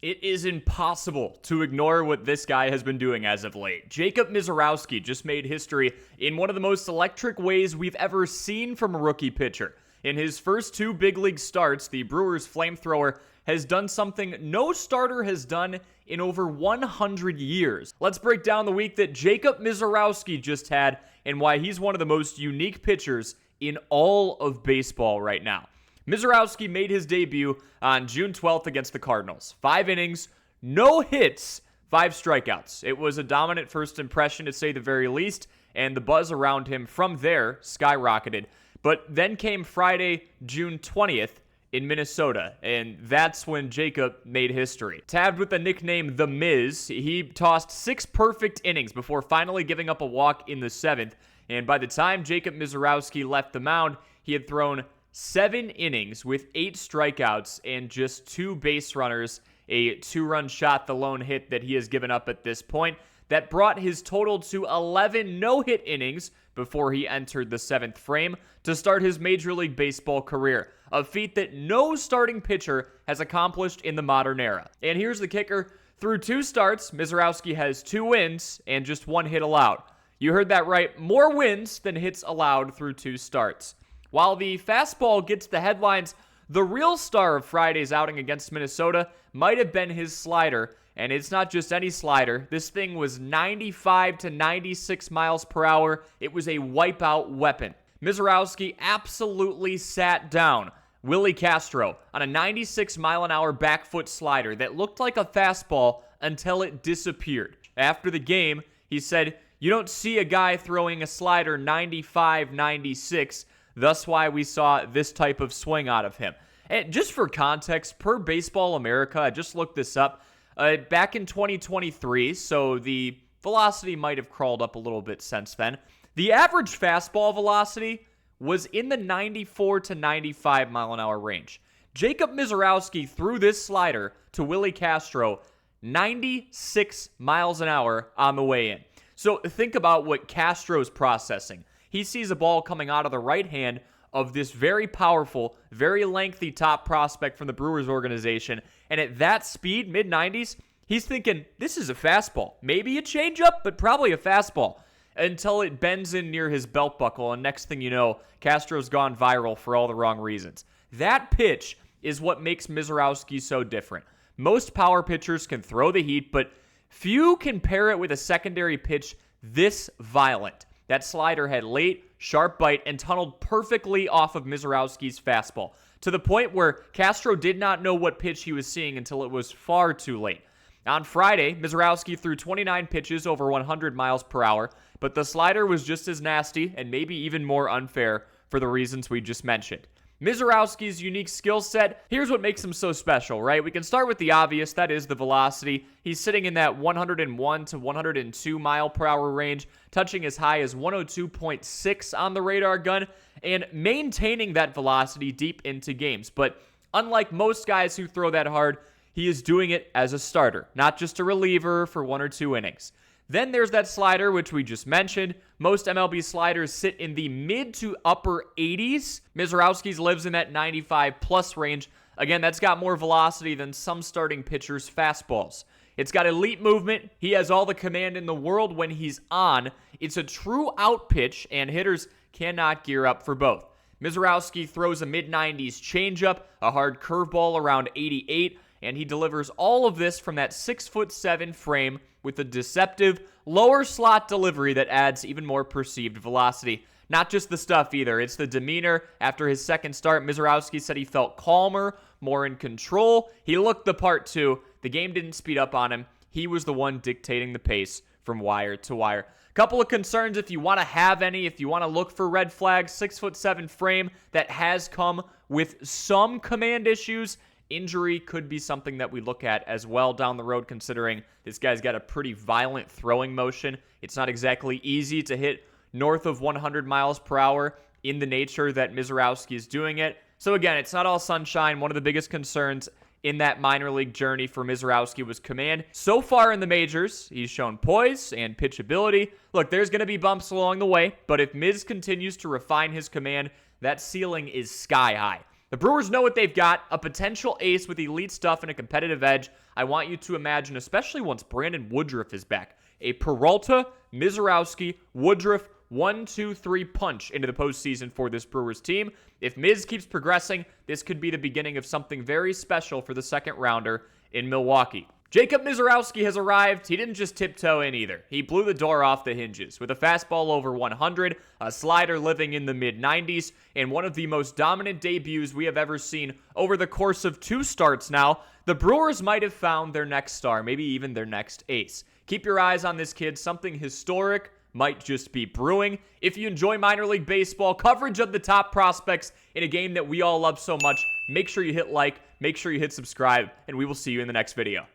It is impossible to ignore what this guy has been doing as of late. Jacob Misiorowski just made history in one of the most electric ways we've ever seen from a rookie pitcher. In his first 2 big league starts, the Brewers flamethrower has done something no starter has done in over 100 years. Let's break down the week that Jacob Misiorowski just had and why he's one of the most unique pitchers in all of baseball right now. Misiorowski made his debut on June 12th against the Cardinals. 5 innings, no hits, 5 strikeouts. It was a dominant first impression, to say the very least, and the buzz around him from there skyrocketed. But then came Friday, June 20th in Minnesota, and that's when Jacob made history. Tabbed with the nickname The Miz, he tossed 6 perfect innings before finally giving up a walk in the 7th, and by the time Jacob Misiorowski left the mound, he had thrown 7 innings with 8 strikeouts and just 2 base runners, a 2-run shot, the lone hit that he has given up at this point. That brought his total to 11 no-hit innings before he entered the 7th frame to start his Major League Baseball career, a feat that no starting pitcher has accomplished in the modern era. And here's the kicker. Through 2 starts, Misiorowski has 2 wins and just 1 hit allowed. You heard that right, more wins than hits allowed through 2 starts. While the fastball gets the headlines, the real star of Friday's outing against Minnesota might have been his slider, and it's not just any slider. This thing was 95 to 96 miles per hour. It was a wipeout weapon. Misiorowski absolutely sat down Willie Castro on a 96-mile-an-hour back foot slider that looked like a fastball until it disappeared. After the game, he said, "You don't see a guy throwing a slider 95, 96. Thus why we saw this type of swing out of him." And just for context, per Baseball America, I just looked this up, back in 2023, so the velocity might have crawled up a little bit since then, the average fastball velocity was in the 94 to 95 mile an hour range. Jacob Misiorowski threw this slider to Willie Castro 96 miles an hour on the way in. So think about what Castro's processing. He sees a ball coming out of the right hand of this very powerful, very lengthy top prospect from the Brewers organization. And at that speed, mid-90s, he's thinking, this is a fastball. Maybe a changeup, but probably a fastball. Until it bends in near his belt buckle, and next thing you know, Castro's gone viral for all the wrong reasons. That pitch is what makes Misiorowski so different. Most power pitchers can throw the heat, but few can pair it with a secondary pitch this violent. That slider had late, sharp bite and tunneled perfectly off of Misiorowski's fastball, to the point where Castro did not know what pitch he was seeing until it was far too late. On Friday, Misiorowski threw 29 pitches over 100 miles per hour, but the slider was just as nasty and maybe even more unfair for the reasons we just mentioned. Misiorowski's unique skill set, here's what makes him so special, right? We can start with the obvious, that is the velocity. He's sitting in that 101 to 102 mile per hour range, touching as high as 102.6 on the radar gun, and maintaining that velocity deep into games. But unlike most guys who throw that hard, he is doing it as a starter, not just a reliever for 1 or 2 innings. Then there's that slider, which we just mentioned. Most MLB sliders sit in the mid to upper 80s. Misiorowski's lives in that 95-plus range. Again, that's got more velocity than some starting pitchers' fastballs. It's got elite movement. He has all the command in the world when he's on. It's a true out pitch, and hitters cannot gear up for both. Misiorowski throws a mid-90s changeup, a hard curveball around 88, and he delivers all of this from that 6'7" frame with a deceptive lower slot delivery that adds even more perceived velocity. Not just the stuff either, it's the demeanor. After his second start, Misiorowski said he felt calmer, more in control. He looked the part too. The game didn't speed up on him. He was the one dictating the pace from wire to wire. Couple of concerns if you want to have any, if you want to look for red flags. 6'7" frame that has come with some command issues. Injury could be something that we look at as well down the road, considering this guy's got a pretty violent throwing motion. It's not exactly easy to hit north of 100 miles per hour in the nature that Misiorowski is doing it. So again, it's not all sunshine. One of the biggest concerns in that minor league journey for Misiorowski was command. So far in the majors, he's shown poise and pitchability. Look, there's going to be bumps along the way, but if Miz continues to refine his command, that ceiling is sky high. The Brewers know what they've got, a potential ace with elite stuff and a competitive edge. I want you to imagine, especially once Brandon Woodruff is back, a Peralta, Misiorowski, Woodruff 1-2-3 punch into the postseason for this Brewers team. If Miz keeps progressing, this could be the beginning of something very special for the second rounder in Milwaukee. Jacob Misiorowski has arrived. He didn't just tiptoe in either. He blew the door off the hinges with a fastball over 100, a slider living in the mid-90s, and one of the most dominant debuts we have ever seen over the course of 2 starts now. The Brewers might have found their next star, maybe even their next ace. Keep your eyes on this kid. Something historic might just be brewing. If you enjoy minor league baseball, coverage of the top prospects in a game that we all love so much, make sure you hit like, make sure you hit subscribe, and we will see you in the next video.